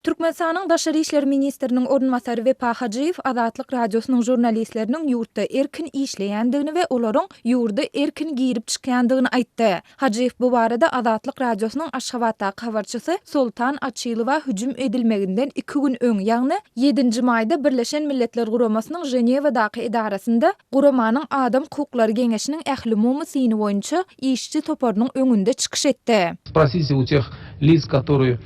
Türkmenistanyň Daşary işler ministriniň ornmasary Wepa Hajyýew Azatlyk radiosynyň jurnalistleriniň ýurtda erkin işleýändigini we olaryň ýurda erkin girip çykýandygyny aýtdy. Hajyýew bu barada Azatlyk radiosynyň Aşgabatda habarçysy Sultan Açylowa hüjüm edilmeginden 2 gün öň, ýagny 7 maýda Birleşen Milletler Guramasynyň Ženewadaky idarasynda Guramanyň Adam hukuklary geňeşiniň ähli mumy boýunça işçi toparynyň öňünde çykyş etdi. Спросите у тех лиц, которые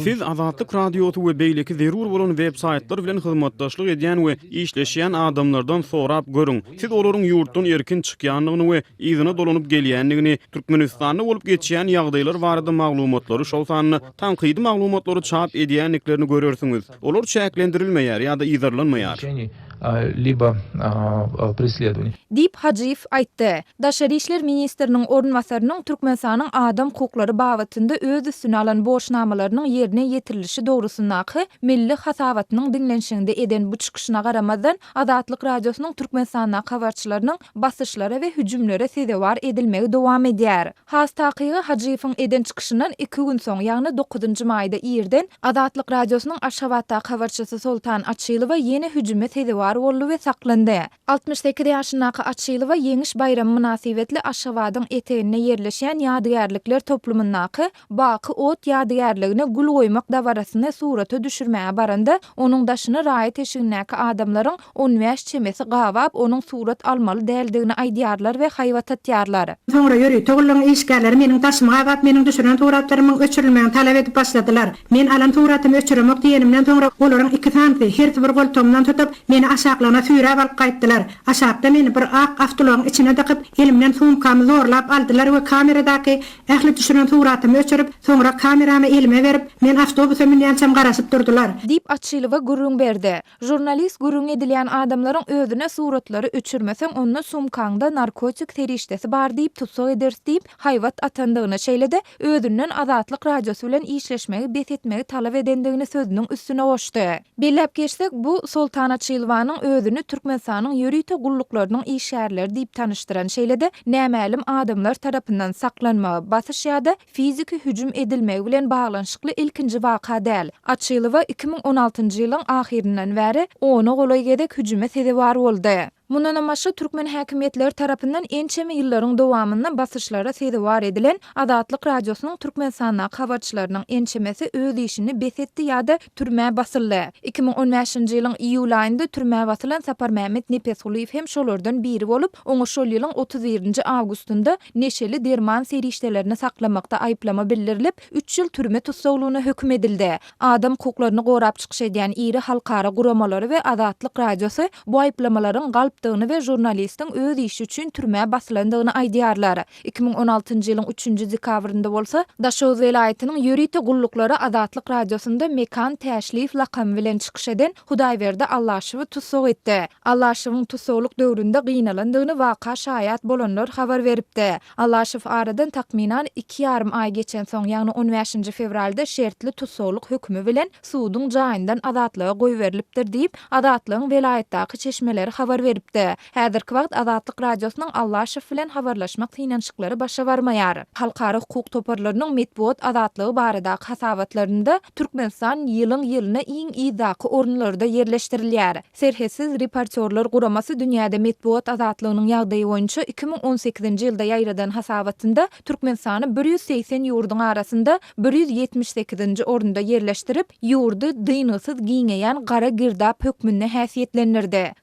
Siz Azatlyk radiosu we beýleki zerur bolan web-saytlar bilen hyzmatdaşlyk edýän we işleşýän adamlardan sorap görüň. Siz olaryň ýurtdan erkin çykýanlygyny we izine dolanyp gelýändigini, Türkmenistanda bolup geçýän ýagdaýlar barada maglumatlary şol sanyny tanqydy maglumatlary çap edýänliklerini görürsüňiz. Olar çäklendirilmeýär ýa-da izarlanmaýar. либо преследований. Dip Hajyýew aýtdy. Daşary işler ministriniň ornmasarynyň Türkmenistanyň adam hukuklary babatynda öz üstüne alan boşnamalarynyň ýerine ýetirilişi dogrusundaky milli hasabatynyň dinlenşiginde eden bu çykyşyna garamazdan Azatlyk radiosynyň Türkmenistana habarçylarynyň basyşlara we hüjümlere sedewar edilmegi dowam edýär. Has takygy Hajyýewiň eden çykyşyndan 2 gün soň, ýagny 9 maýda ýerden Azatlyk radiosynyň Aşgabatda habarçysy Sultan Açylowa ýene hüjüme sedewar boldy we saklandy. 68 ýaşyndaky Açylowa ýeňiş bayramy münasibetli Aşgabatyň etegine ýerleşýän ýadygärlikler toplumyndaky Baky ot ýadygärligine gül goýmak dawarasyna surata düşürmäge baranda onuň daşyny raýat eşigindäki adamlaryň 15 çemesi gawap onuň surat almaly däldigini aýdýarlar we haýwat atýarlar. Sonra ýöri togulyň işgärleri meniň daşymy gawap, meniň düşüren suratlarymy öçürilmegi talap edip başladylar. Men alan suratymy öçürmek diýenimden soňra olaryň 2 tanty her bir goltomdan tutup meni aşaklaryna sürüp alyp gaýtdylar. Aşakda meni bir ak awtolaryň içine diqip elimden sumkamy zorlap aldylar we kameradaky ähli düşüren suratymy öçürip soňra kameramy elime berip men awtobusa minýänçem garaşyp durdular. Dip Açylowa gurrun berdi. Jurnalist gurrun edilýän adamlaryň özüne suratlary öçürmeseň onda sumkaňda narkotik terişdesi bar diýip tutsak eders diýip haýwat atandygyny şeýlede özünden Azatlyk radiosy bilen işleşmegi betetmegi talap edendigini sözüniň üstüne goşdy. Bellep geçsek bu Sultan Açylowanyň özüni Türkmenistanyň ýörüýte gullaklarynyň işgärleri diýip tanıştyran şeýlede nämälim adamlar tarapyndan saklanmagy, basyş ýa-da fiziki hüjüm edilmegi bilen baglanşykly ilkinji waka däl. Açylowa 2016-njy ýylyň ahirinden bäri ona golay gedek hüjüme sedewar boldy. Mundan amaşy Türkmen häkimetleri tarapyndan ençeme ýyllaryň dowamynda basyşlara sedewar edilen Azatlyk radiosynyň Türkmenistana habarçylarynyň ençemesi öz işini besetdi ýa-da türmä basyldy. 2015-nji ýylyň iýul aýynda türmä basylan Sapar Mehmet Nepesguliýew hem şolardan biri bolup, oňa şol ýylyň 31-nji awgustunda neşeli derman serişdelerini saklamakda aýplama bildirilip, 3 ýyl türme tutsaglygyna hökm edildi. Adam hukuklaryny gorap çykyş edýän iri halkara guramalary we Azatlyk radiosy bu aýplamalaryň galpdygyny we jurnalistiň öz işi üçin türmä basylandygyny aýdýarlar. 2016-njy ýylyň 3-nji dekabrynda bolsa, Daşoz welaýatynyň ýörüýte gullukları Azatlyk radiosynda Mekan Täşlif lakamy bilen çykyş eden Hudaýberde Allaşewy tutsak etdi. Allaşewyň tutsaklyk döwründe gynanlandygyny waka şaýat bolanlar habar beripdi. Allaşew aradan takminan 2,5 aý geçen soň, ýagny 15-nji fevralda şertli tutsaklyk hökmü bilen suwdyň jaýyndan azatlyga goýberilipdir diýip Azatlygyň welaýatdaky çeşmeleri habar beripdi. Häzirki wagt Azatlyk radiosynyň Allaşew bilen habarlaşmak tynançyklary başa barmaýar. Halkara hukuk toparlarynyň medeniýet azatlygy baradaky hasabatlarynda Türkmenistan ýylyň ýylyna iň iýdaky orunlarda ýerleşdirilýär. Serhesiz reporterler guramasy dünýäde medeniýet azatlygynyň ýagdaýy boýunça 2018-nji ýylda ýaýradan hasabatynda Türkmenistany 180 ýurduň arasynda 178-nji orunda ýerleşdirip, ýurdy dynsyz giňeýän gara girdap hökmüne häsiýetlendirdi.